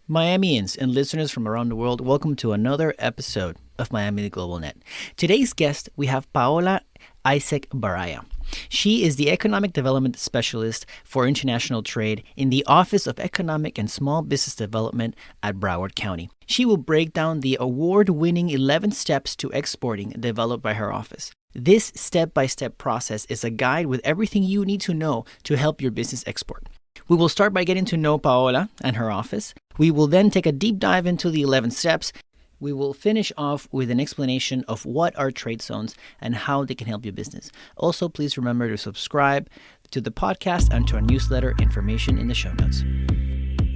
Miamians and listeners from around the world, welcome to another episode of Miami Global Net. Today's guest, we have Paola Isaac Baraya. She is the Economic Development Specialist for International Trade in the Office of Economic and Small Business Development at Broward County. She will break down the award-winning 11 Steps to Exporting developed by her office. This step-by-step process is a guide with everything you need to know to help your business export. We will start by getting to know Paola and her office. We will then take a deep dive into the 11 steps. We will finish off with an explanation of what are trade zones and how they can help your business. Also, please remember to subscribe to the podcast and to our newsletter, information in the show notes.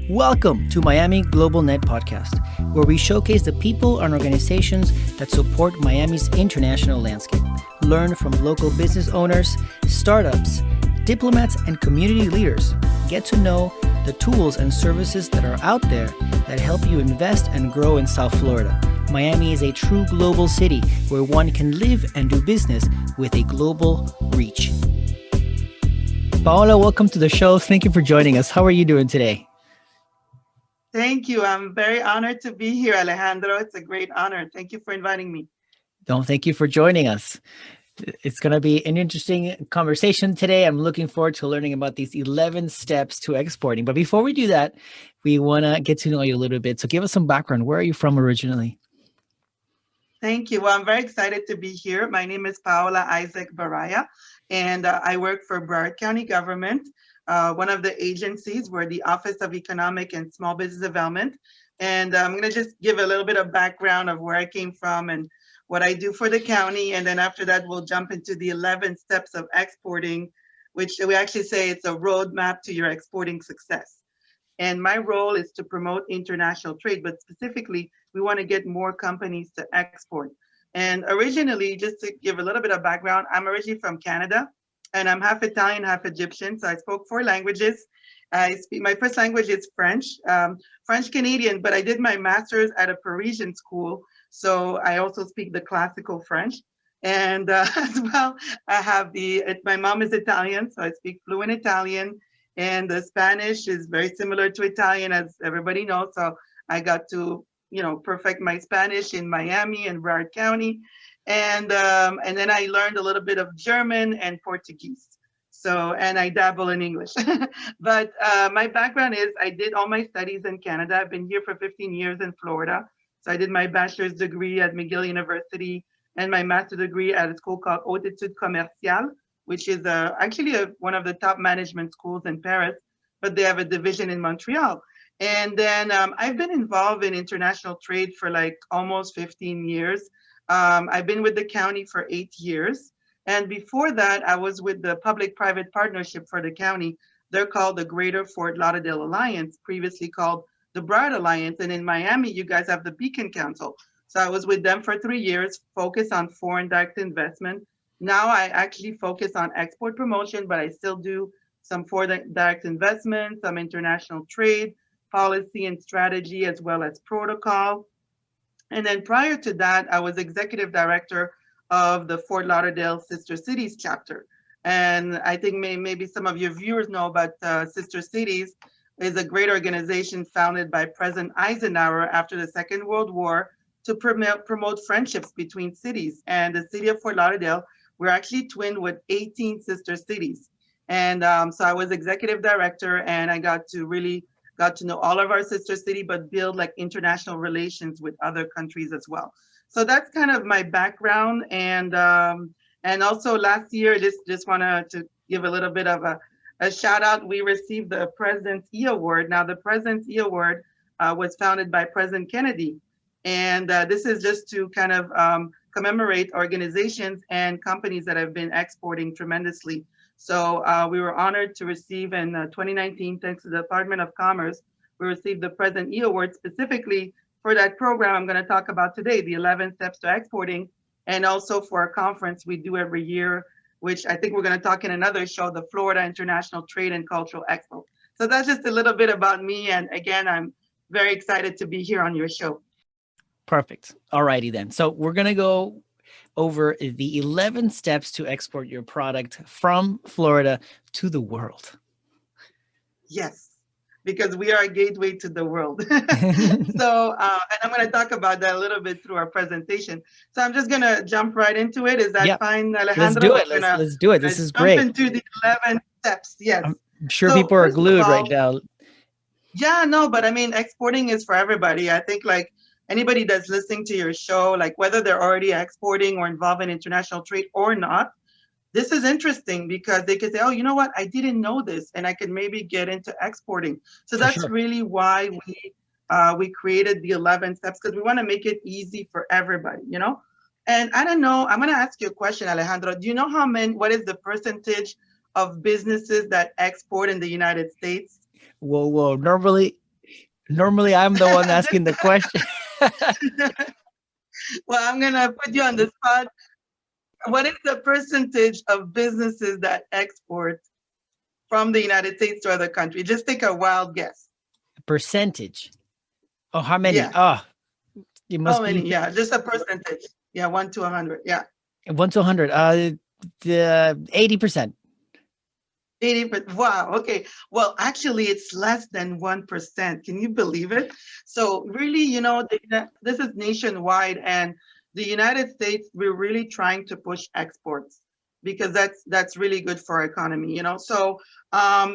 Welcome to Miami Global Net Podcast, where we showcase the people and organizations that support Miami's international landscape. Learn from local business owners, startups, diplomats, and community leaders. Get to know the tools and services that are out there that help you invest and grow in South Florida. Miami is a true global city where one can live and do business with a global reach. Paola, welcome to the show. Thank you for joining us. How are you doing today? Thank you. I'm very honored to be here, Alejandro. It's a great honor. Thank you for inviting me. Thank you for joining us. It's going to be an interesting conversation today. I'm looking forward to learning about these 11 steps to exporting. But before we do that, we want to get to know you a little bit. So give us some background. Where are you from originally? Thank you. Well, I'm very excited to be here. My name is Paola Isaac Baraya, and I work for Broward County government, one of the agencies. We're the Office of Economic and Small Business Development. And I'm going to just give a little bit of background of where I came from and what I do for the county. And then after that, we'll jump into the 11 steps of exporting, which we actually say it's a roadmap to your exporting success. And my role is to promote international trade, but specifically, we want to get more companies to export. And originally, just to give a little bit of background, I'm originally from Canada, and I'm half Italian, half Egyptian. So I spoke 4 languages. My first language is French, French Canadian, but I did my master's at a Parisian school. So I also speak the classical French. And as well, my mom is Italian, so I speak fluent Italian. And the Spanish is very similar to Italian, as everybody knows. So I got to, perfect my Spanish in Miami and Broward County. And then I learned a little bit of German and Portuguese. And I dabble in English. But my background is I did all my studies in Canada. I've been here for 15 years in Florida. So I did my bachelor's degree at McGill University and my master's degree at a school called Haute Études Commerciales, which is actually one of the top management schools in Paris, but they have a division in Montreal. And then I've been involved in international trade for like almost 15 years. I've been with the county for 8 years. And before that, I was with the Public-Private Partnership for the county. They're called the Greater Fort Lauderdale Alliance, previously called the Broward Alliance. And in Miami, you guys have the Beacon Council. So I was with them for 3 years, focused on foreign direct investment. Now I actually focus on export promotion, but I still do some foreign direct investment, some international trade, policy and strategy, as well as protocol. And then prior to that, I was executive director of the Fort Lauderdale Sister Cities chapter. And I think maybe some of your viewers know about Sister Cities is a great organization founded by President Eisenhower after the Second World War to promote friendships between cities. And the city of Fort Lauderdale, we're actually twinned with 18 sister cities. And so I was executive director, and I got to know all of our sister city, but build like international relations with other countries as well. So that's kind of my background. And also last year, just wanted to give a little bit of a shout out. We received the President's E Award. Now the President's E Award was founded by President Kennedy. And this is just to kind of commemorate organizations and companies that have been exporting tremendously. So we were honored to receive in 2019, thanks to the Department of Commerce, we received the President E Award specifically for that program I'm going to talk about today, the 11 Steps to Exporting, and also for a conference we do every year, which I think we're going to talk in another show, the Florida International Trade and Cultural Expo. So that's just a little bit about me. And again, I'm very excited to be here on your show. Perfect. All righty then. So we're going to go over the 11 steps to export your product from Florida to the world. Yes. because we are a gateway to the world. So, and I'm going to talk about that a little bit through our presentation. So I'm just going to jump right into it. Is that Yeah, fine, let's Alejandro? do it. We're Let's do it. This gonna is jump great. into the 11 steps. Yes. I'm sure So people are first of glued right all, now. yeah, no, but I mean, exporting is for everybody. I think like anybody that's listening to your show, like whether they're already exporting or involved in international trade or not, this is interesting because they could say, oh, you know what? I didn't know this, and I could maybe get into exporting. So For that's sure. really why we created the 11 steps, because we want to make it easy for everybody, you know? And I don't know, I'm going to ask you a question, Alejandro. Do you know what is the percentage of businesses that export in the United States? Whoa, whoa. Normally I'm the one asking the question. Well, I'm going to put you on the spot. What is the percentage of businesses that export from the United States to other countries? Just take a wild guess. Percentage. Oh, how many? Yeah. Oh, it How must many? be Yeah, just a percentage. Yeah, 1 to 100. Yeah. 1 to 100. The 80%. 80%. Wow. Okay. Well, actually, it's less than 1%. Can you believe it? So, really, this is nationwide, and the United States, we're really trying to push exports because that's really good for our economy, So,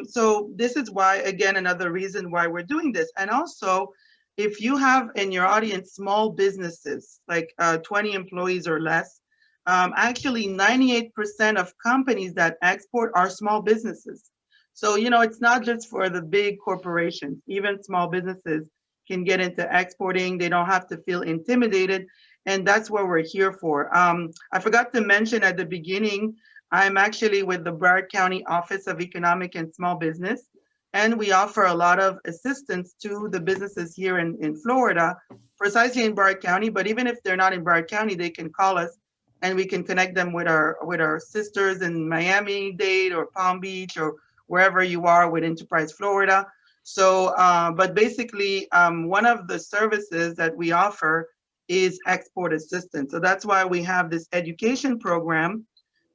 so this is why, again, another reason why we're doing this. And also, if you have in your audience small businesses, like 20 employees or less, actually, 98% of companies that export are small businesses. So, it's not just for the big corporations. Even small businesses can get into exporting. They don't have to feel intimidated. And that's what we're here for. I forgot to mention at the beginning, I'm actually with the Broward County Office of Economic and Small Business. And we offer a lot of assistance to the businesses here in Florida, precisely in Broward County. But even if they're not in Broward County, they can call us and we can connect them with our sisters in Miami-Dade or Palm Beach or wherever you are with Enterprise Florida. So, but basically, one of the services that we offer is export assistance. So that's why we have this education program.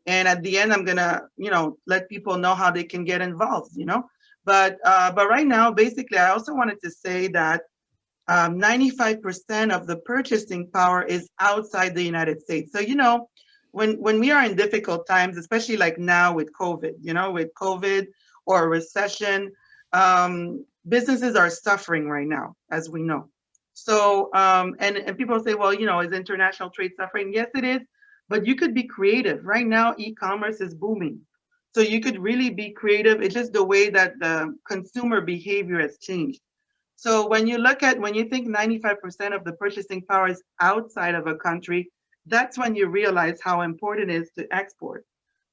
And at the end, I'm gonna, let people know how they can get involved. But right now, basically, I also wanted to say that 95% of the purchasing power is outside the United States. So, when we are in difficult times, especially like now with COVID or a recession, businesses are suffering right now, as we know. So, and people say, well, is international trade suffering? Yes, it is. But you could be creative. Right now, e-commerce is booming. So you could really be creative. It's just the way that the consumer behavior has changed. So when you think 95% of the purchasing power is outside of a country, that's when you realize how important it is to export.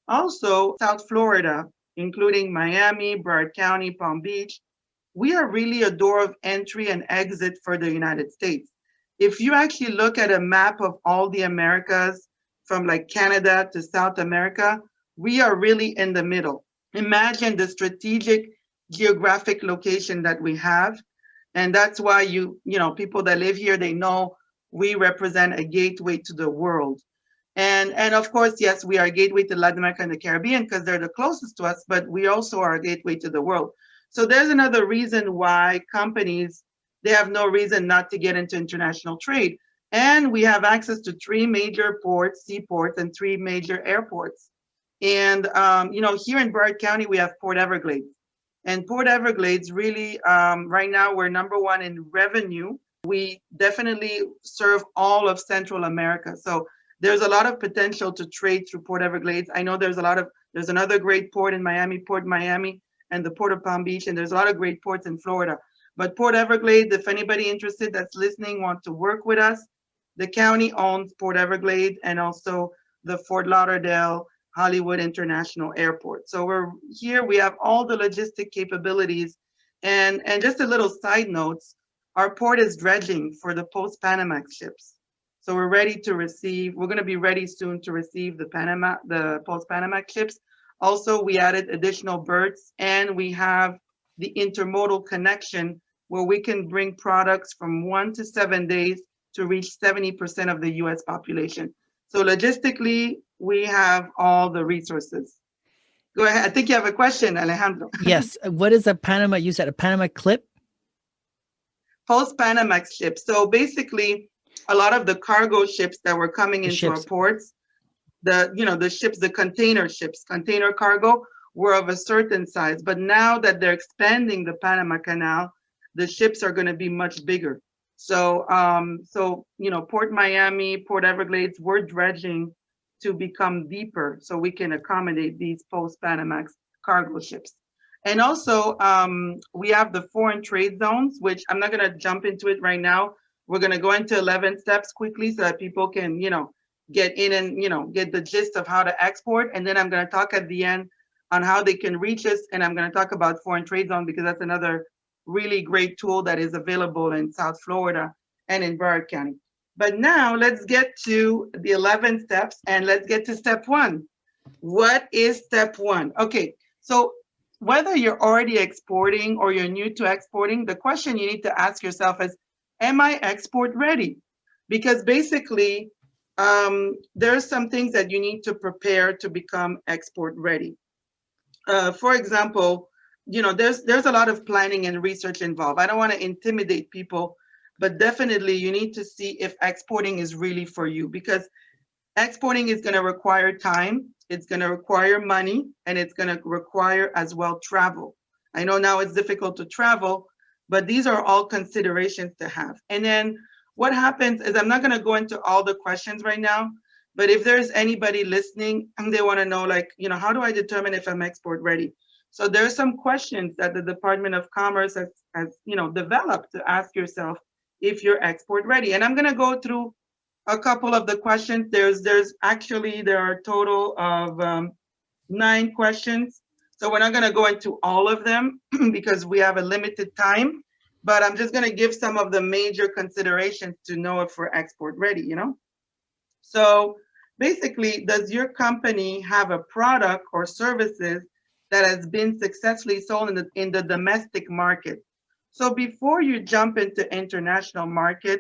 Also, South Florida, including Miami, Broward County, Palm Beach, we are really a door of entry and exit for the United States. If you actually look at a map of all the Americas, from like Canada to South America, we are really in the middle. Imagine the strategic geographic location that we have. And that's why people that live here, they know we represent a gateway to the world. And of course, yes, we are a gateway to Latin America and the Caribbean because they're the closest to us, but we also are a gateway to the world. So there's another reason why companies, they have no reason not to get into international trade. And we have access to 3 major ports, seaports, and 3 major airports. And, here in Broward County, we have Port Everglades. And Port Everglades really, right now, we're #1 in revenue. We definitely serve all of Central America. So there's a lot of potential to trade through Port Everglades. I know there's another great port in Miami, Port Miami, and the Port of Palm Beach, and there's a lot of great ports in Florida. But Port Everglades, if anybody interested that's listening want to work with us, the county owns Port Everglades and also the Fort Lauderdale Hollywood International Airport. So we're here, we have all the logistic capabilities. And just a little side notes, our port is dredging for the post-Panamax ships. So we're going to be ready soon to receive the post-Panamax ships. Also, we added additional berths and we have the intermodal connection where we can bring products from 1 to 7 days to reach 70% of the US population. So logistically, we have all the resources. Go ahead. I think you have a question, Alejandro. Yes. What is a Panama? You said a Panama clip? Post-Panamax ships. So basically, a lot of the cargo ships that were coming The into our ships. ports, the ships, the container ships, container cargo, were of a certain size. But now that they're expanding the Panama Canal, the ships are going to be much bigger. So, Port Miami, Port Everglades, we're dredging to become deeper so we can accommodate these post-Panamax cargo ships. And also, we have the foreign trade zones, which I'm not going to jump into it right now. We're going to go into 11 steps quickly so that people can, get in and, get the gist of how to export. And then I'm going to talk at the end on how they can reach us. And I'm going to talk about foreign trade zone because that's another really great tool that is available in South Florida and in Broward County. But now let's get to the 11 steps and let's get to step one. What is step one? Okay, so whether you're already exporting or you're new to exporting, the question you need to ask yourself is, am I export ready? Because basically, there's some things that you need to prepare to become export ready. For example, there's a lot of planning and research involved. I don't want to intimidate people, but definitely you need to see if exporting is really for you, because exporting is going to require time, it's going to require money, and it's going to require as well travel. I know now it's difficult to travel, but these are all considerations to have. And then what happens is, I'm not going to go into all the questions right now, but if there's anybody listening and they want to know, like, how do I determine if I'm export ready? So there's some questions that the Department of Commerce has developed to ask yourself if you're export ready. And I'm going to go through a couple of the questions. There are a total of 9 questions. So we're not going to go into all of them because we have a limited time, but I'm just going to give some of the major considerations to know if we're export ready, So basically, does your company have a product or services that has been successfully sold in the domestic market? So before you jump into international market,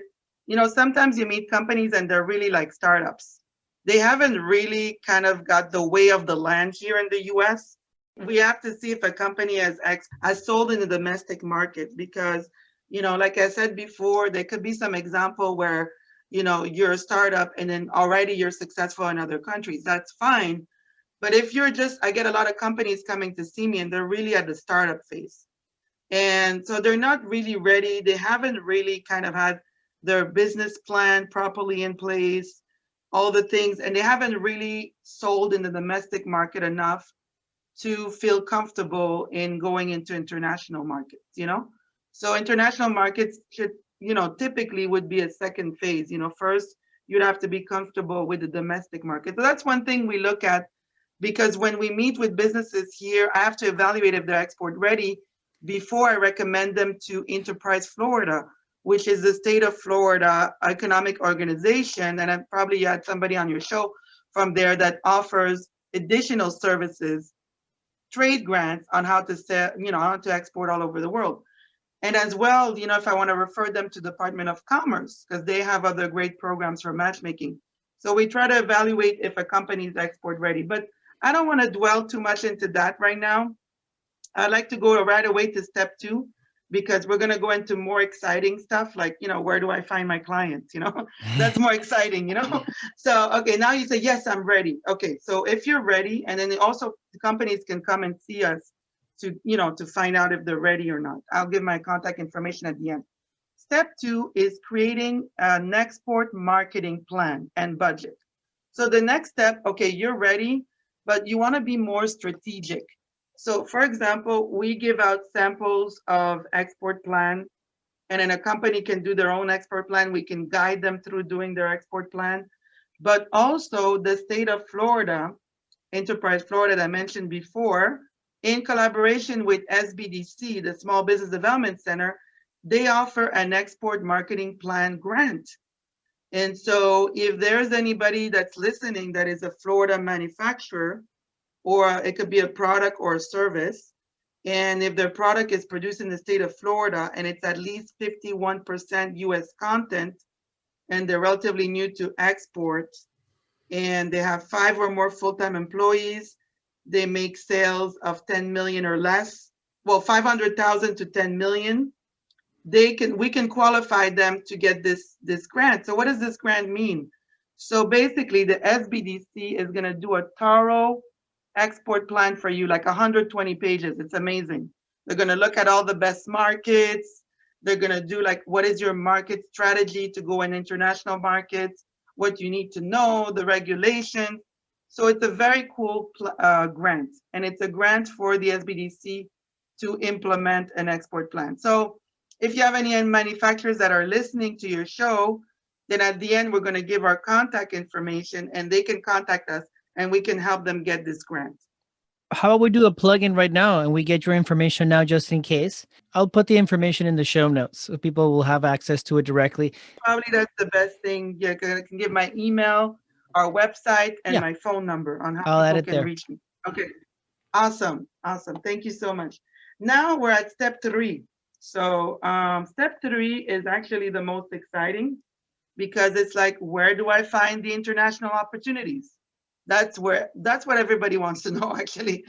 sometimes you meet companies and they're really like startups. They haven't really kind of got the way of the land here in the US. We have to see if a company has sold in the domestic market because, like I said before, there could be some example where, you're a startup and then already you're successful in other countries. That's fine. But if I get a lot of companies coming to see me and they're really at the startup phase. And so they're not really ready. They haven't really kind of had their business plan properly in place, all the things, and they haven't really sold in the domestic market enough to feel comfortable in going into international markets, So international markets should, typically would be a second phase. First, you'd have to be comfortable with the domestic market. So that's one thing we look at, because when we meet with businesses here, I have to evaluate if they're export ready before I recommend them to Enterprise Florida, which is the state of Florida economic organization. And I probably had somebody on your show from there that offers additional services, trade grants on how to sell, how to export all over the world. And as well, if I want to refer them to Department of Commerce, because they have other great programs for matchmaking. So we try to evaluate if a company is export ready, but I don't want to dwell too much into that right now. I'd like to go right away to step 2, because we're going to go into more exciting stuff like, where do I find my clients? That's more exciting, So, okay, now you say, yes, I'm ready. Okay, so if you're ready, and then also the companies can come and see us to find out if they're ready or not. I'll give my contact information at the end. Step 2 is creating an export marketing plan and budget. So the next step, okay, you're ready, but you want to be more strategic. So for example, we give out samples of export plan, and then a company can do their own export plan. We can guide them through doing their export plan. But also the state of Florida, Enterprise Florida that I mentioned before, in collaboration with SBDC, the Small Business Development Center, they offer an export marketing plan grant. And so if there's anybody that's listening that is a Florida manufacturer, or it could be a product or a service, and if their product is produced in the state of Florida and it's at least 51% US content, and they're relatively new to export, and they have 5 or more full-time employees, they make sales of 10 million or less, well, 500,000 to 10 million, we can qualify them to get this grant. So what does this grant mean? So basically the SBDC is going to do a thorough export plan for you, like 120 pages. It's amazing. They're going to look at all the best markets. They're going to do like, what is your market strategy to go in international markets, what you need to know, the regulations. So it's a very cool grant, and it's a grant for the SBDC to implement an export plan. So if you have any manufacturers that are listening to your show, then at the end, we're going to give our contact information and they can contact us and we can help them get this grant. How about we do a plug-in right now and we get your information now just in case? I'll put the information in the show notes so people will have access to it directly. Probably that's the best thing. Yeah, I can give my email, our website, and my phone number on how I'll add people it can there. reach me. Okay, awesome. Thank you so much. Now we're at step 3. So step 3 is actually the most exciting because it's like, where do I find the international opportunities? That's what everybody wants to know, actually.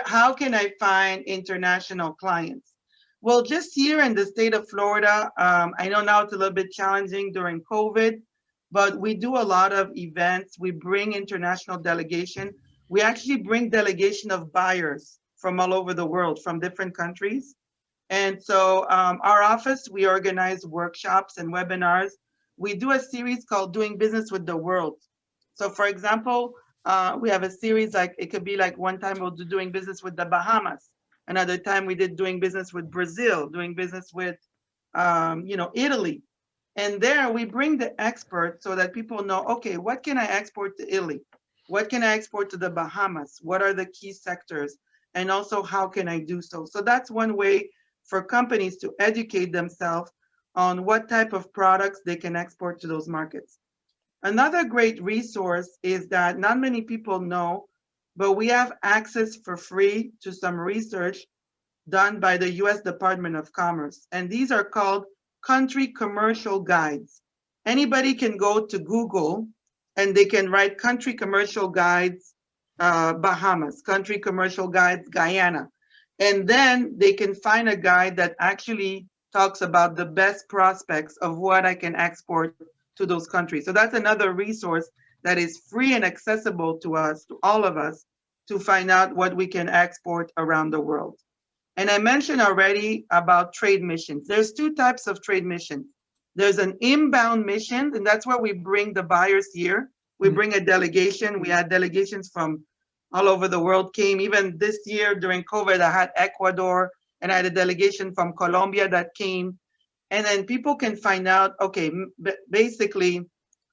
How can I find international clients? Well, just here in the state of Florida, I know now it's a little bit challenging during COVID, but we do a lot of events. We bring international delegation. We actually bring delegation of buyers from all over the world, from different countries. And so our office, we organize workshops and webinars. We do a series called Doing Business with the World. So for example, we have a series, like it could be like one time we'll do doing business with the Bahamas. Another time we did doing business with Brazil, doing business with, Italy. And there we bring the experts so that people know, okay, what can I export to Italy? What can I export to the Bahamas? What are the key sectors? And also, how can I do so? So that's one way for companies to educate themselves on what type of products they can export to those markets. Another great resource is that not many people know, but we have access for free to some research done by the US Department of Commerce. And these are called country commercial guides. Anybody can go to Google and they can write country commercial guides, Bahamas, country commercial guides, Guyana. And then they can find a guide that actually talks about the best prospects of what I can export to those countries. So that's another resource that is free and accessible to us, to all of us, to find out what we can export around the world. And I mentioned already about trade missions. There's 2 types of trade missions. There's an inbound mission, and that's where we bring the buyers here. We bring a delegation. We had delegations from all over the world came. Even this year during COVID, I had Ecuador, and I had a delegation from Colombia that came. And then people can find out, okay, basically,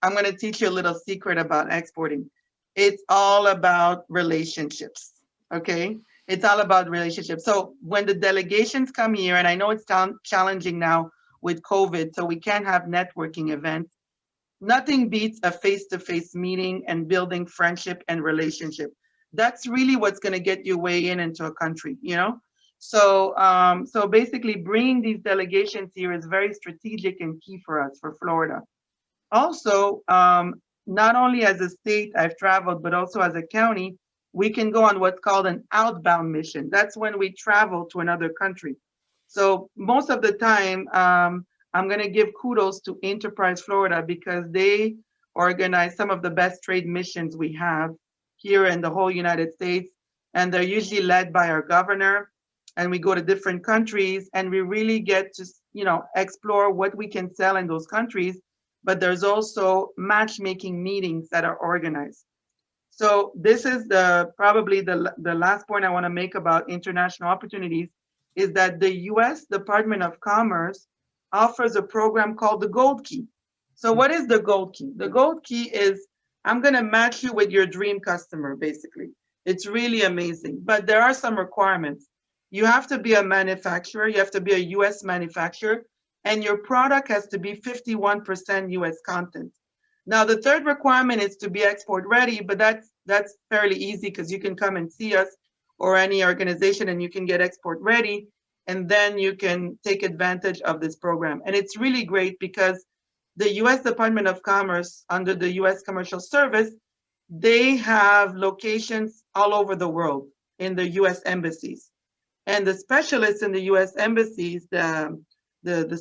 I'm going to teach you a little secret about exporting. It's all about relationships, okay? It's all about relationships. So when the delegations come here, and I know it's challenging now with COVID, so we can't have networking events, nothing beats a face-to-face meeting and building friendship and relationship. That's really what's going to get you way into a country, you know? So, so basically bringing these delegations here is very strategic and key for us, for Florida. Also, not only as a state I've traveled, but also as a county, we can go on what's called an outbound mission. That's when we travel to another country. So most of the time, I'm going to give kudos to Enterprise Florida because they organize some of the best trade missions we have here in the whole United States. And they're usually led by our governor. And we go to different countries and we really get to, explore what we can sell in those countries. But there's also matchmaking meetings that are organized. So this is probably the last point I want to make about international opportunities is that the US Department of Commerce offers a program called the Gold Key. So what is the Gold Key? The Gold Key is, I'm going to match you with your dream customer, basically. It's really amazing, but there are some requirements. You have to be a manufacturer, you have to be a US manufacturer, and your product has to be 51% US content. Now, the third requirement is to be export ready, but that's fairly easy because you can come and see us or any organization and you can get export ready, and then you can take advantage of this program. And it's really great because the US Department of Commerce under the US Commercial Service they have locations all over the world in the U.S. embassies. And the specialists in the U.S. embassies, the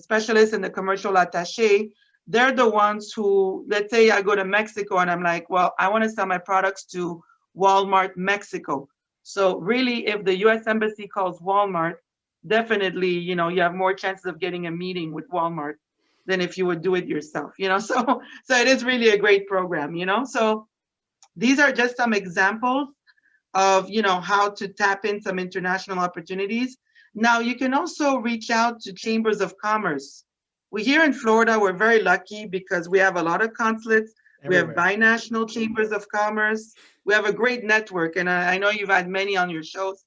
specialists and the commercial attaché, they're the ones who, let's say I go to Mexico and I'm like, well, I want to sell my products to Walmart Mexico. So really, if the U.S. embassy calls Walmart, definitely, you have more chances of getting a meeting with Walmart than if you would do it yourself. So it is really a great program. So these are just some examples of how to tap in some international opportunities. Now you can also reach out to chambers of commerce. We here in Florida, we're very lucky because we have a lot of consulates. Everywhere. We have binational chambers of commerce. We have a great network, and I know you've had many on your shows.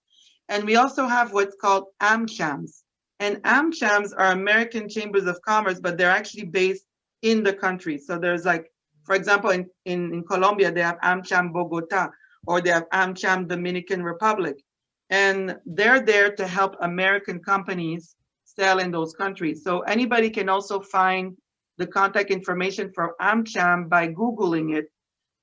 And we also have what's called AmChams. And AmChams are American chambers of commerce, but they're actually based in the country. So there's like, for example, in Colombia, they have AmCham Bogota, or they have AmCham Dominican Republic. And they're there to help American companies sell in those countries. So anybody can also find the contact information for AmCham by Googling it.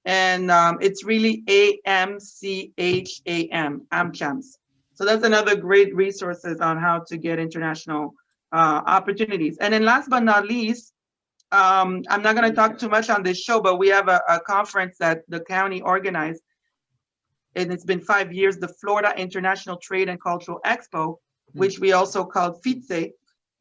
And it's really AMCHAM, AmChams. So that's another great resources on how to get international opportunities. And then last but not least, I'm not going to talk too much on this show, but we have a conference that the county organized, and it's been 5 years, the Florida International Trade and Cultural Expo, which we also called FITSE.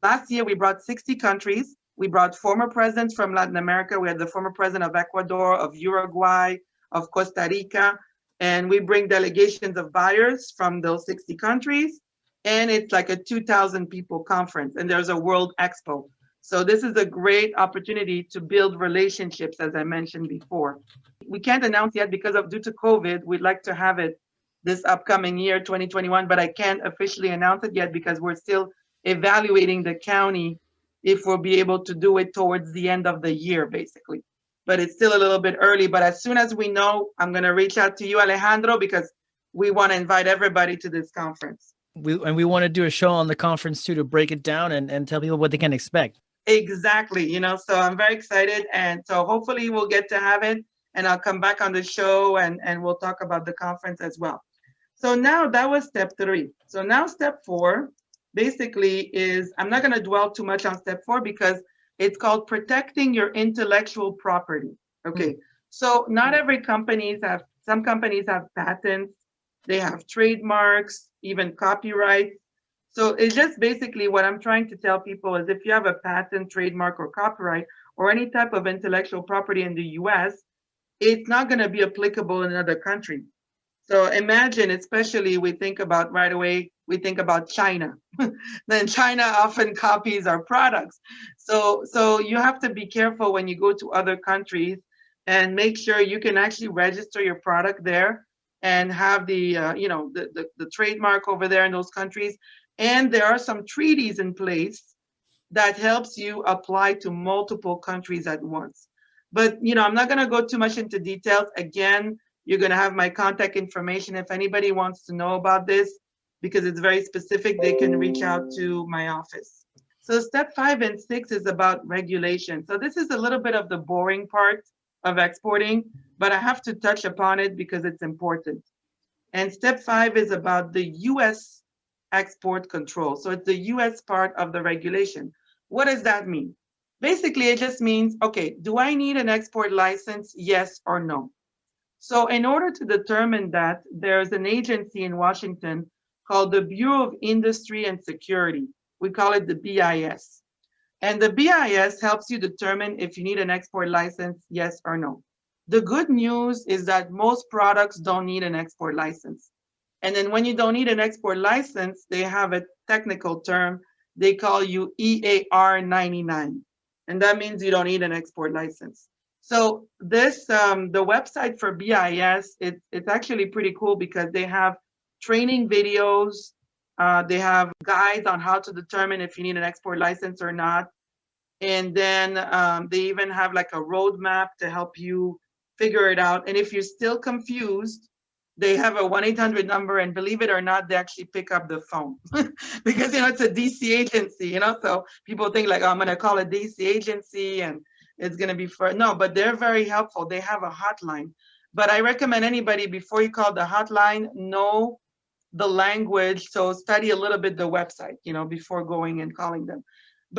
Last year, we brought 60 countries. We brought former presidents from Latin America. We had the former president of Ecuador, of Uruguay, of Costa Rica, and we bring delegations of buyers from those 60 countries. And it's like a 2,000 people conference, and there's a World Expo. So this is a great opportunity to build relationships, as I mentioned before. We can't announce yet because due to COVID. We'd like to have it this upcoming year, 2021, but I can't officially announce it yet because we're still evaluating the county if we'll be able to do it towards the end of the year, basically. But it's still a little bit early. But as soon as we know, I'm going to reach out to you, Alejandro, because we want to invite everybody to this conference. We want to do a show on the conference too, to break it down and tell people what they can expect. Exactly. So I'm very excited. And so hopefully we'll get to have it, and I'll come back on the show and we'll talk about the conference as well. So now that was step 3. So now step 4 basically is, I'm not going to dwell too much on step 4 because it's called protecting your intellectual property. Okay. So not every some companies have patents, they have trademarks, even copyright. So it's just basically what I'm trying to tell people is if you have a patent, trademark, or copyright, or any type of intellectual property in the US, it's not going to be applicable in another country. So imagine, especially we think about right away, we think about China. Then China often copies our products. So you have to be careful when you go to other countries and make sure you can actually register your product there and have the trademark over there in those countries. And there are some treaties in place that helps you apply to multiple countries at once. But I'm not going to go too much into details. Again, you're going to have my contact information. If anybody wants to know about this, because it's very specific, they can reach out to my office. So step 5 and 6 is about regulation. So this is a little bit of the boring part of exporting, but I have to touch upon it because it's important. And step 5 is about the US export control. So it's the US part of the regulation. What does that mean? Basically, it just means, okay, do I need an export license? Yes or no? So in order to determine that, there's an agency in Washington called the Bureau of Industry and Security. We call it the BIS. And the BIS helps you determine if you need an export license, yes or no. The good news is that most products don't need an export license. And then when you don't need an export license, they have a technical term. They call you EAR 99. And that means you don't need an export license. So this, the website for BIS, it's actually pretty cool because they have training videos. They have guides on how to determine if you need an export license or not. And then they even have like a roadmap to help you figure it out. And if you're still confused, they have a 1-800 number, and believe it or not, they actually pick up the phone because, it's a DC agency, so people think like, oh, I'm going to call a DC agency and it's going to be no, but they're very helpful. They have a hotline, But I recommend anybody, before you call the hotline, know the language. So study a little bit the website, before going and calling them.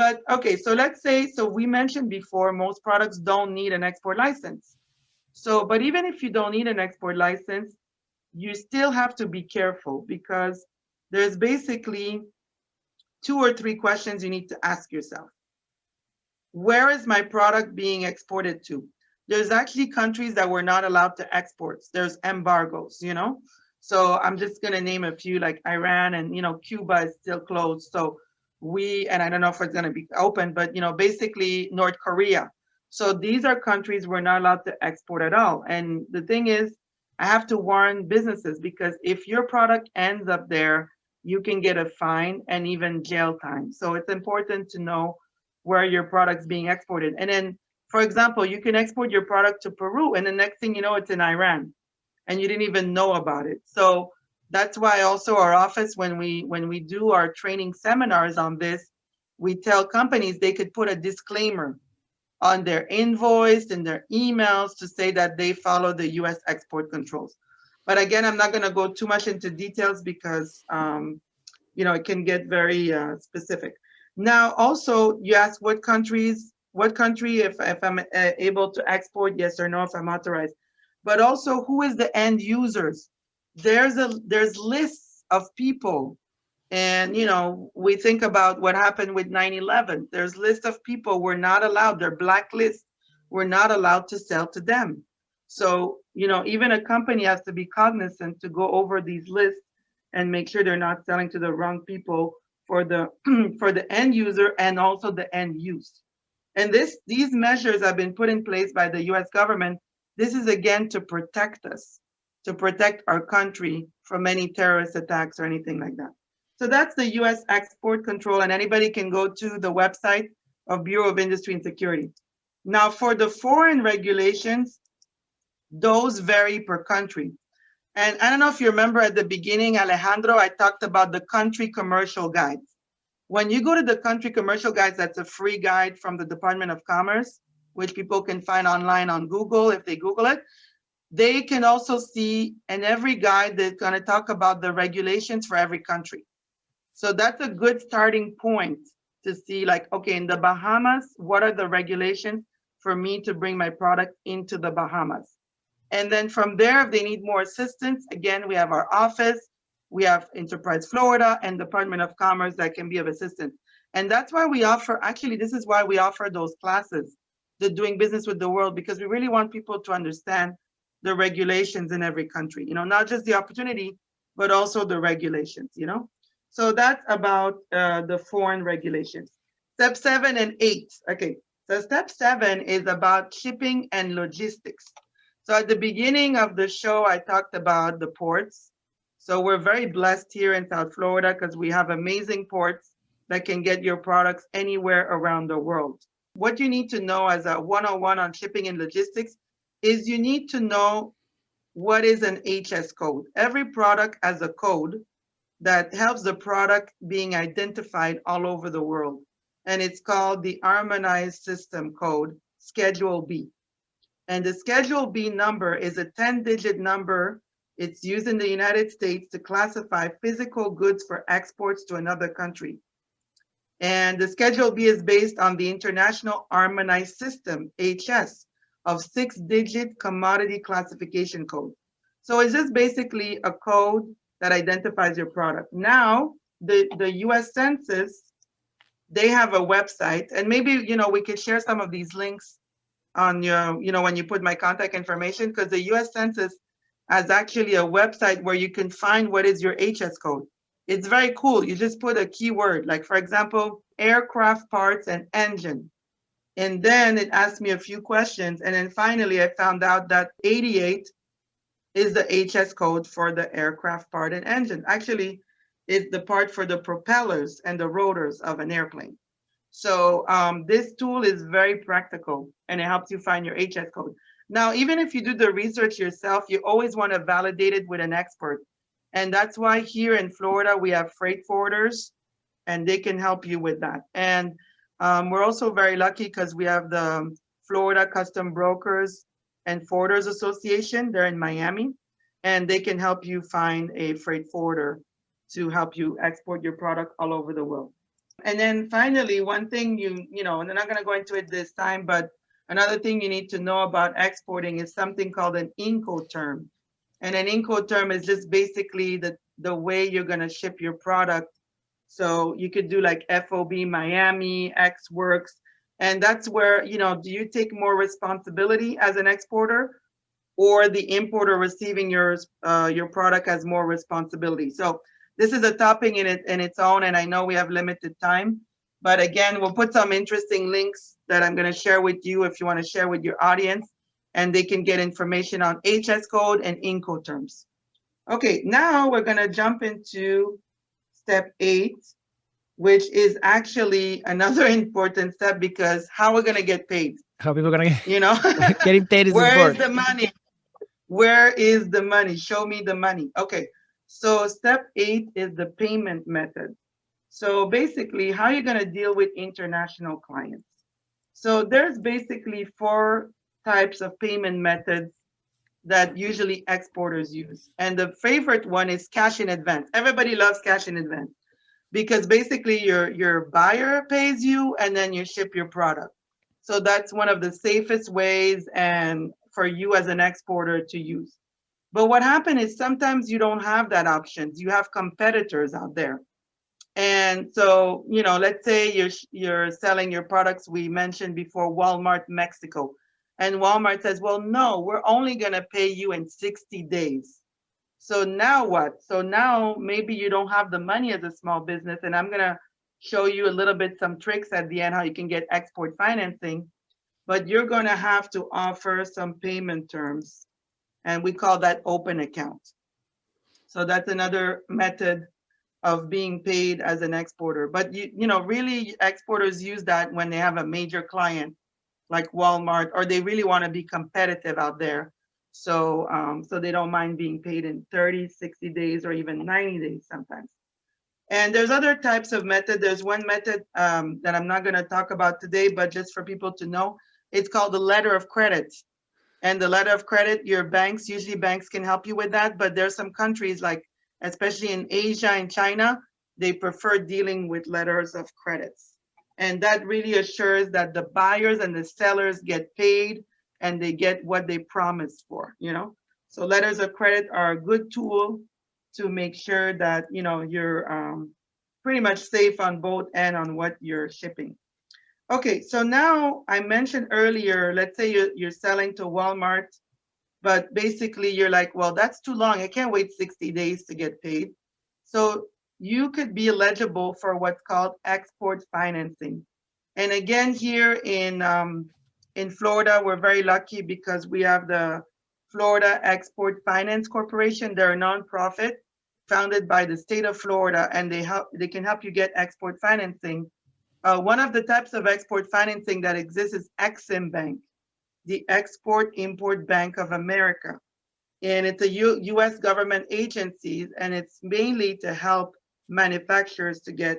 But okay, so let's say, so we mentioned before, most products don't need an export license. So, but even if you don't need an export license, you still have to be careful, because there's basically 2 or 3 questions you need to ask yourself. Where is my product being exported to? There's actually countries that we're not allowed to export. There's embargoes, So I'm just going to name a few, like Iran, and, Cuba is still closed. So and I don't know if it's going to be open, but, basically North Korea. So these are countries we're not allowed to export at all. And the thing is, I have to warn businesses, because if your product ends up there, you can get a fine and even jail time. So it's important to know where your product's being exported. And then, for example, you can export your product to Peru, and the next thing you know, it's in Iran, and you didn't even know about it. So that's why also our office, when we do our training seminars on this, we tell companies they could put a disclaimer on their invoice and their emails to say that they follow the US export controls. But again, I'm not going to go too much into details, because it can get very specific. Now, also, you ask what country, if I'm able to export, yes or no, if I'm authorized. But also, who is the end users? There's lists of people. And, we think about what happened with 9/11. There's lists of people we're not allowed, they're blacklist. We're not allowed to sell to them. So, even a company has to be cognizant to go over these lists and make sure they're not selling to the wrong people for the for the end user and also the end use. And these measures have been put in place by the US government. This is again to protect us, to protect our country from any terrorist attacks or anything like that. So that's the US export control, and anybody can go to the website of Bureau of Industry and Security. Now, for the foreign regulations, those vary per country. And I don't know if you remember at the beginning, Alejandro, I talked about the country commercial guides. When you go to the country commercial guides, that's a free guide from the Department of Commerce, which people can find online on Google if they Google it. They can also see in every guide that's going to talk about the regulations for every country. So that's a good starting point to see, like, okay, in the Bahamas, what are the regulations for me to bring my product into the Bahamas? And then from there, if they need more assistance, again, we have our office, we have Enterprise Florida and Department of Commerce that can be of assistance. And that's why we offer, actually, this is why we offer those classes, the Doing Business with the World, because we really want people to understand the regulations in every country, not just the opportunity, but also the regulations, So that's about the foreign regulations. Step 7 and 8. Okay, so step 7 is about shipping and logistics. So at the beginning of the show, I talked about the ports. So we're very blessed here in South Florida because we have amazing ports that can get your products anywhere around the world. What you need to know as a 101 on shipping and logistics is you need to know what is an HS code. Every product has a code that helps the product being identified all over the world. And it's called the Harmonized System Code, Schedule B. And the Schedule B number is a 10-digit number. It's used in the United States to classify physical goods for exports to another country. And the Schedule B is based on the International Harmonized System, HS, of 6-digit commodity classification code. So it's just basically a code that identifies your product. Now, the US Census, they have a website, and maybe, we could share some of these links on your, when you put my contact information, because the US Census has actually a website where you can find what is your HS code. It's very cool. You just put a keyword, like for example, aircraft parts and engine. And then it asked me a few questions. And then finally, I found out that 88 is the HS code for the aircraft part and engine. Actually, it's the part for the propellers and the rotors of an airplane. So this tool is very practical and it helps you find your HS code. Now, even if you do the research yourself, you always want to validate it with an expert. And that's why here in Florida, we have freight forwarders and they can help you with that. And we're also very lucky because we have the Florida custom brokers and Forwarders Association. They're in Miami, and they can help you find a freight forwarder to help you export your product all over the world. And then finally, one thing and I'm not going to go into it this time, but another thing you need to know about exporting is something called an Incoterm. And an Incoterm is just basically the way you're going to ship your product. So you could do like FOB Miami, X Works, and that's where, do you take more responsibility as an exporter, or the importer receiving your product has more responsibility? So this is a topic in its own, and I know we have limited time, but again, we'll put some interesting links that I'm going to share with you if you want to share with your audience, and they can get information on HS code and Incoterms. Okay, now we're going to jump into step 8, which is actually another important step, because how we're going to get paid. How people are going to getting paid is Where important. is the money? Where is the money? Show me the money. Okay, so step 8 is the payment method. So basically, how you're going to deal with international clients. So there's basically 4 types of payment methods that usually exporters use. And the favorite one is cash in advance. Everybody loves cash in advance, because basically your buyer pays you and then you ship your product. So that's one of the safest ways and for you as an exporter to use. But what happens is sometimes you don't have that option. You have competitors out there. And so, let's say you're selling your products, we mentioned before, Walmart Mexico. And Walmart says, well, no, we're only going to pay you in 60 days. So now what? So now maybe you don't have the money as a small business, and I'm going to show you a little bit some tricks at the end how you can get export financing, but you're going to have to offer some payment terms, and we call that open account. So that's another method of being paid as an exporter. But really exporters use that when they have a major client like Walmart, or they really want to be competitive out there. So they don't mind being paid in 30, 60 days, or even 90 days sometimes. And there's other types of method. There's one method that I'm not going to talk about today, but just for people to know, it's called the letter of credit. And the letter of credit, usually banks can help you with that, but there's some countries, like especially in Asia and China, they prefer dealing with letters of credits. And that really assures that the buyers and the sellers get paid and they get what they promised for, So letters of credit are a good tool to make sure that, you're pretty much safe on both ends on what you're shipping. Okay, so now I mentioned earlier, let's say you're selling to Walmart, but basically you're like, well, that's too long. I can't wait 60 days to get paid. So you could be eligible for what's called export financing. And again, here in Florida, we're very lucky because we have the Florida Export Finance Corporation. They're a nonprofit founded by the state of Florida, and they can help you get export financing. One of the types of export financing that exists is Exim Bank, the Export-Import Bank of America. And it's a U.S. government agency, and it's mainly to help manufacturers to get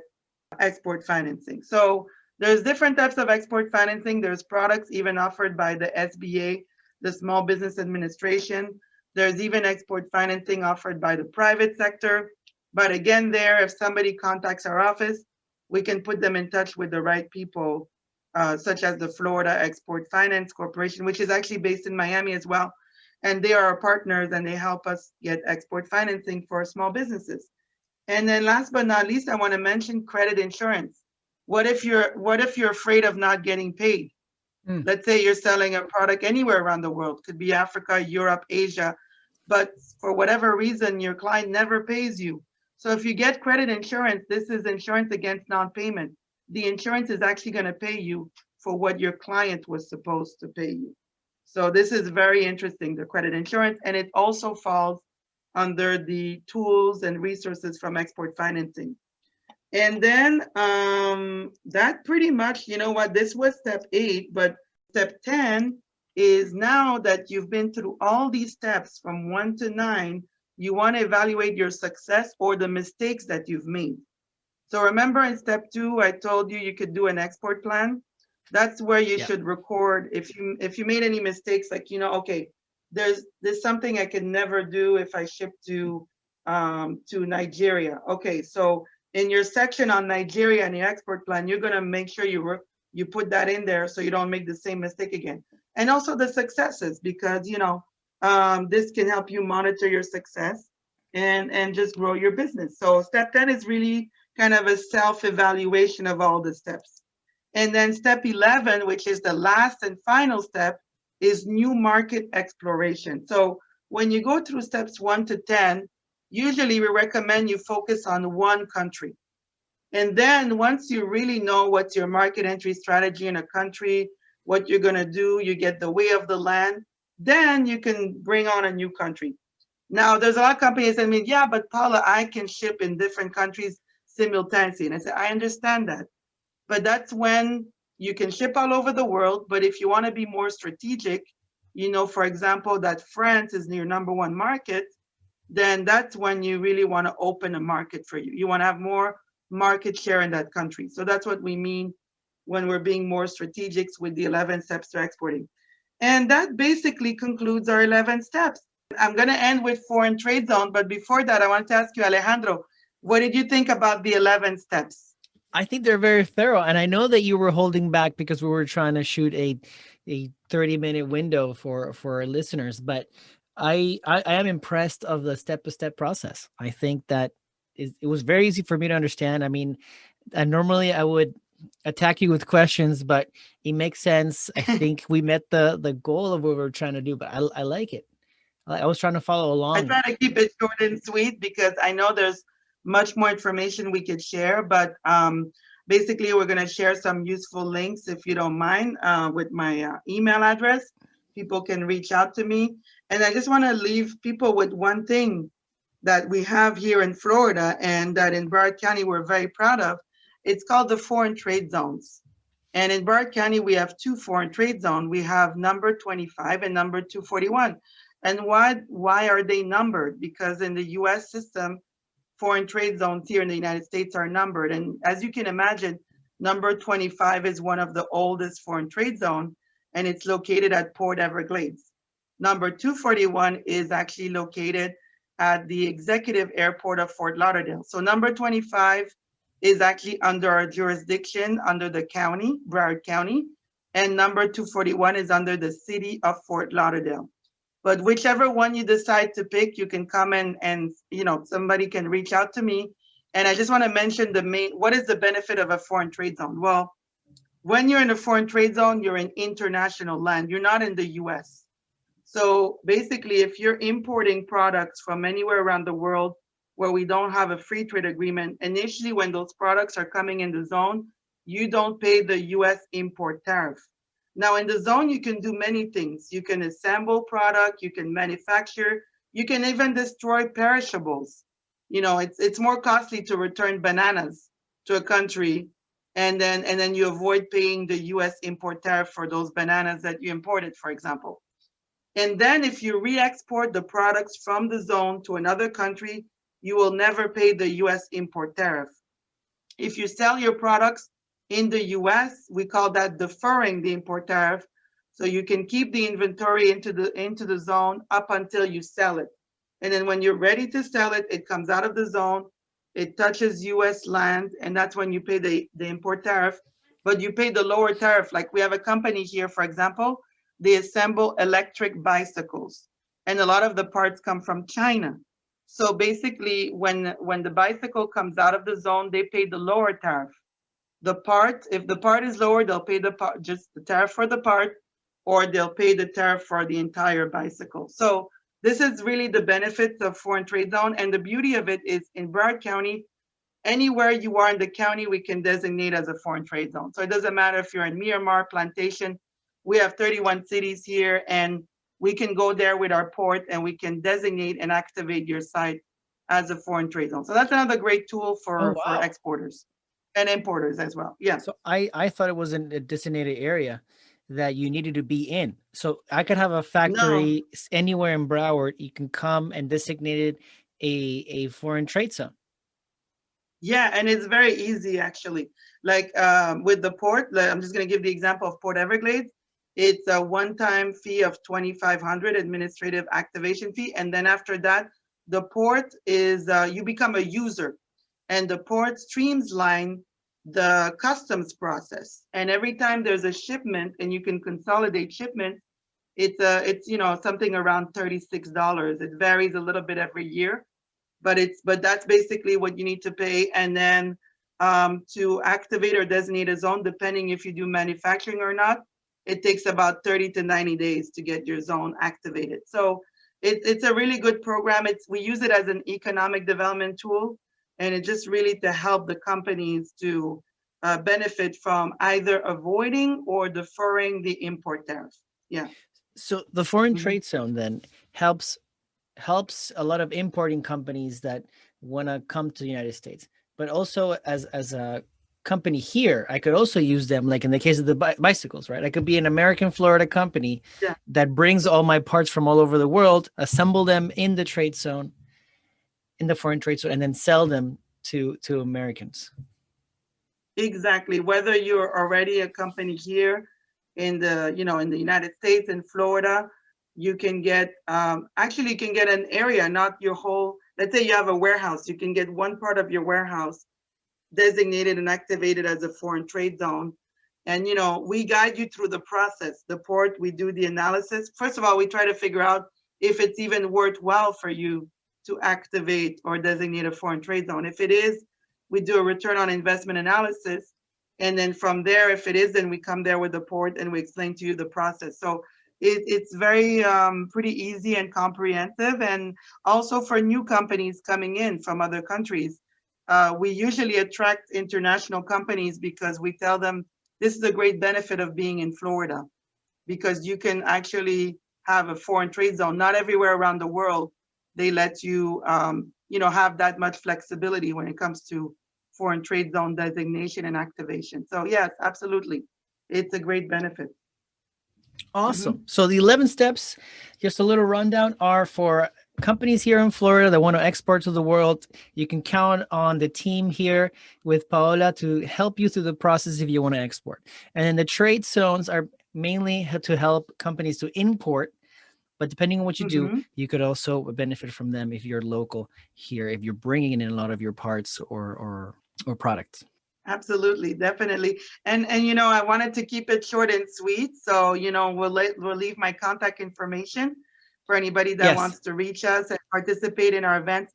export financing. So there's different types of export financing. There's products even offered by the SBA, the Small Business Administration. There's even export financing offered by the private sector. But again, if somebody contacts our office, we can put them in touch with the right people, such as the Florida Export Finance Corporation, which is actually based in Miami as well. And they are our partners, and they help us get export financing for small businesses. And then last but not least, I want to mention credit insurance. What if you're afraid of not getting paid? Let's say you're selling a product anywhere around the world, could be Africa, Europe, Asia, but for whatever reason, your client never pays you. So if you get credit insurance, this is insurance against non-payment. The insurance is actually going to pay you for what your client was supposed to pay you. So this is very interesting, the credit insurance, and it also falls under the tools and resources from export financing. And then that pretty much, this was step 8, but step 10 is now that you've been through all these steps from 1 to 9, you want to evaluate your success or the mistakes that you've made. So remember in step 2, I told you could do an export plan. That's where you Yeah. should record if you made any mistakes, like, okay, there's something I can never do if I ship to Nigeria. Okay, so in your section on Nigeria and your export plan, you're gonna make sure you put that in there so you don't make the same mistake again. And also the successes, because this can help you monitor your success and just grow your business. So step 10 is really kind of a self-evaluation of all the steps. And then step 11, which is the last and final step, is new market exploration. So when you go through steps 1 to 10, usually we recommend you focus on one country. And then once you really know what's your market entry strategy in a country, what you're going to do, you get the way of the land, then you can bring on a new country. Now, there's a lot of companies that mean, yeah, but Paula, I can ship in different countries simultaneously. And I say, I understand that. But that's when you can ship all over the world. But if you want to be more strategic, for example, that France is your number one market, then that's when you really want to open a market for you. You want to have more market share in that country. So that's what we mean when we're being more strategic with the 11 steps to exporting. And that basically concludes our 11 steps. I'm going to end with foreign trade zone. But before that, I want to ask you, Alejandro, what did you think about the 11 steps? I think they're very thorough, and I know that you were holding back because we were trying to shoot a 30-minute window for our listeners, but I am impressed of the step-by-step process. I think that it was very easy for me to understand. I mean, normally I would attack you with questions, but it makes sense. I think we met the goal of what we were trying to do, but I like it. I was trying to follow I along. try to keep it short and sweet because I know there's much more information we could share, but basically we're going to share some useful links, if you don't mind, with my email address. People can reach out to me. And I just want to leave people with one thing that we have here in Florida and that in Broward County we're very proud of. It's called the foreign trade zones. And in Broward County, we have two foreign trade zones. We have number 25 and number 241. And why are they numbered? Because in the US system, foreign trade zones here in the United States are numbered. And as you can imagine, number 25 is one of the oldest foreign trade zone, and it's located at Port Everglades. Number 241 is actually located at the executive airport of Fort Lauderdale. So number 25 is actually under our jurisdiction, under the county, Broward County, and number 241 is under the city of Fort Lauderdale. But whichever one you decide to pick, you can come and somebody can reach out to me. And I just want to mention what is the benefit of a foreign trade zone? Well, when you're in a foreign trade zone, you're in international land. You're not in the US. So basically, if you're importing products from anywhere around the world where we don't have a free trade agreement, initially when those products are coming in the zone, you don't pay the US import tariff. Now in the zone, you can do many things. You can assemble product, you can manufacture, you can even destroy perishables. It's more costly to return bananas to a country and then you avoid paying the US import tariff for those bananas that you imported, for example. And then if you re-export the products from the zone to another country, you will never pay the US import tariff. If you sell your products in the US, we call that deferring the import tariff. So you can keep the inventory into the zone up until you sell it. And then when you're ready to sell it, it comes out of the zone, it touches US land, and that's when you pay the import tariff. But you pay the lower tariff. Like we have a company here, for example, they assemble electric bicycles, and a lot of the parts come from China. So basically, when the bicycle comes out of the zone, they pay the lower tariff. If the part is lower, they'll pay just the tariff for the part, or they'll pay the tariff for the entire bicycle. So this is really the benefits of foreign trade zone. And the beauty of it is in Broward County, anywhere you are in the county, we can designate as a foreign trade zone. So it doesn't matter if you're in Miramar, Plantation, we have 31 cities here, and we can go there with our port and we can designate and activate your site as a foreign trade zone. So that's another great tool Oh for wow! exporters and importers as well. Yeah. So I thought it was in a designated area that you needed to be in. So I could have a No, factory anywhere in Broward. You can come and designate it a foreign trade zone. Yeah, and it's very easy actually. Like with the port, like, I'm just going to give the example of Port Everglades. It's a one-time fee of 2,500 administrative activation fee, and then after that, the port is you become a user, and the port streamlines the customs process. And every time there's a shipment, and you can consolidate shipments, it's something around $36. It varies a little bit every year, but that's basically what you need to pay. And then to activate or designate a zone, depending if you do manufacturing or not, it takes about 30 to 90 days to get your zone activated. So it's a really good program. We use it as an economic development tool, and it's just really to help the companies to benefit from either avoiding or deferring the import tariff. Yeah. So the foreign Mhm. trade zone then helps a lot of importing companies that want to come to the United States. But also as a company here, I could also use them, like in the case of the bicycles, right? I could be an American Florida company Yeah. that brings all my parts from all over the world, assemble them in the trade zone, in the foreign trade zone, and then sell them to Americans. Exactly. Whether you're already a company here in the United States, in Florida, you can get actually you can get an area, not your whole. Let's say you have a warehouse, you can get one part of your warehouse designated and activated as a foreign trade zone. And we guide you through the process. The port, we do the analysis. First of all, we try to figure out if it's even worthwhile for you to activate or designate a foreign trade zone. If it is, we do a return on investment analysis. And then from there, if it is, then we come there with the port and we explain to you the process. So it's very pretty easy and comprehensive. And also for new companies coming in from other countries, we usually attract international companies because we tell them this is a great benefit of being in Florida, because you can actually have a foreign trade zone. Not everywhere around the world they let you, have that much flexibility when it comes to foreign trade zone designation and activation. So yes, absolutely, it's a great benefit. Awesome. Mhm. So the 11 steps, just a little rundown, are for companies here in Florida that want to export to the world. You can count on the team here with Paola to help you through the process if you want to export. And then the trade zones are mainly to help companies to import. But depending on what you do, Mhm. you could also benefit from them if you're local here, if you're bringing in a lot of your parts or products. Absolutely, definitely. And I wanted to keep it short and sweet. So, we'll leave my contact information for anybody that Yes. wants to reach us and participate in our events.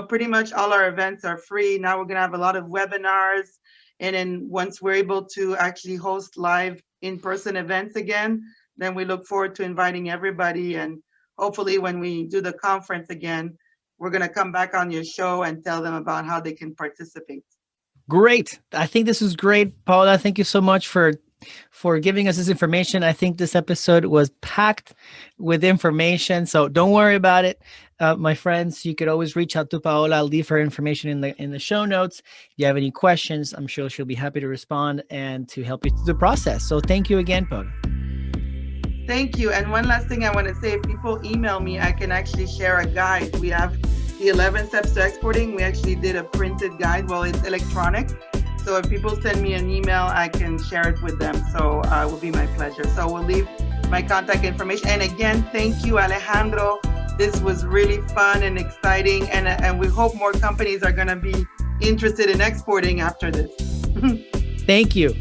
Pretty much all our events are free. Now we're going to have a lot of webinars. And then once we're able to actually host live in-person events again, then we look forward to inviting everybody. And hopefully when we do the conference again, we're going to come back on your show and tell them about how they can participate. Great. I think this was great, Paula. Thank you so much for giving us this information. I think this episode was packed with information, so don't worry about it, my friends. You could always reach out to Paola. I'll leave her information in the show notes. If you have any questions, I'm sure she'll be happy to respond and to help you through the process. So thank you again, Paola. Thank you. And one last thing I want to say, if people email me, I can actually share a guide. We have the 11 steps to exporting. We actually did a printed guide. Well, it's electronic. So if people send me an email, I can share it with them. So it will be my pleasure. So we'll leave my contact information. And again, thank you, Alejandro. This was really fun and exciting. And we hope more companies are going to be interested in exporting after this. Thank you.